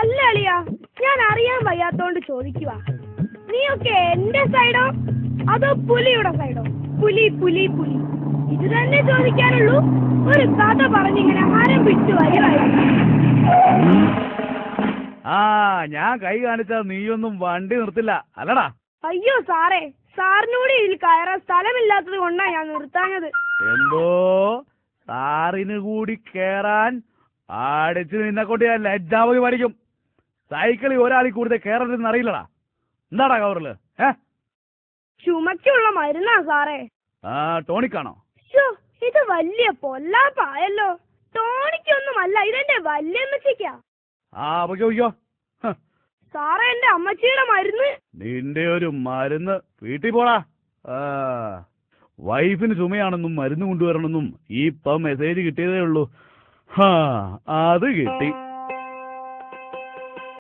അല്ല അളിയാ, ഞാൻ അറിയാൻ വയ്യാത്തോണ്ട് ചോദിക്കുക. നീയൊക്കെ എന്റെ സൈഡോ അതോ പുലിയുടെ സൈഡോ? പുലി പുലി പുലി ഇത് തന്നെ ചോദിക്കാനുള്ളൂ. ഒരു കഥ പറഞ്ഞിങ്ങനെ ആരംഭിച്ചു വരുവായിരുന്നു. ഞാൻ കൈ കാണിച്ചാൽ നീയൊന്നും വണ്ടി നിർത്തില്ല അല്ലടാ. അയ്യോ സാറേ, സാറിനൂടെ ഇതിൽ കയറാൻ സ്ഥലമില്ലാത്തത് കൊണ്ടാ ഞാൻ നിർത്താഞ്ഞത്. എന്തോ സാറിന് കൂടി കേറാൻ അടിച്ചു നിന്നെക്കൊണ്ട് ഞാൻ ലജ്ജാവതി പഠിക്കും. സൈക്കിളിൽ ഒരാളിൽ കൂടുതൽ കേറരുതെന്ന് അറിയില്ലടാ. എന്താടാ കവറില്? ചുമക്കുള്ള മരുന്നാ സാറേ. ടോണിക്കാണോ? ഇത് വലിയ പൊല്ലാപ്പായല്ലോ. ടോണിക്കൊന്നുമല്ല, ഇതെന്റെ വല്യമ്മച്ചിക്കാ. പൊയ്ക്കോ. സാറേ, എന്റെ അമ്മച്ചിയുടെ മരുന്ന്. നിന്റെ ഒരു മരുന്ന് വീട്ടിൽ പോടാ. വൈഫിന് ചുമയാണെന്നും മരുന്ന് കൊണ്ടുവരണമെന്നും ഇപ്പം മെസ്സേജ് കിട്ടിയതേ ഉള്ളൂ. അത് കിട്ടി.